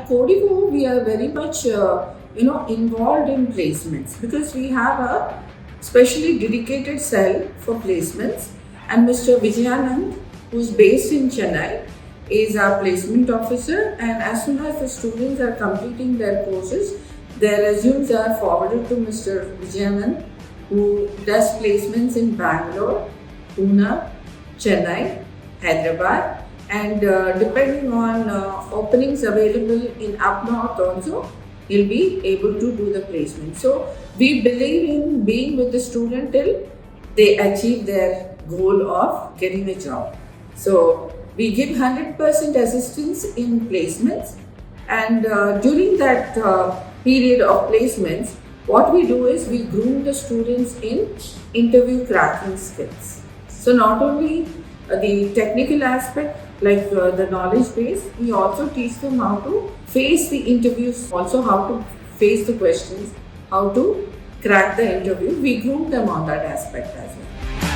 Codevo, we are very much involved in placements because we have a specially dedicated cell for placements, and Mr. Vijayanand, who's based in Chennai, is our placement officer. And as soon as the students are completing their courses, their resumes are forwarded to Mr. Vijayanand, who does placements in Bangalore, Pune, Chennai, Hyderabad, and depending on openings available in up north also, he'll be able to do the placement. So we believe in being with the student till they achieve their goal of getting a job. So we give 100% assistance in placements, and during that period of placements, what we do is we groom the students in interview cracking skills. So not only the technical aspect like the knowledge base, we also teach them how to face the interviews, also how to face the questions, how to crack the interview. We groom them on that aspect as well.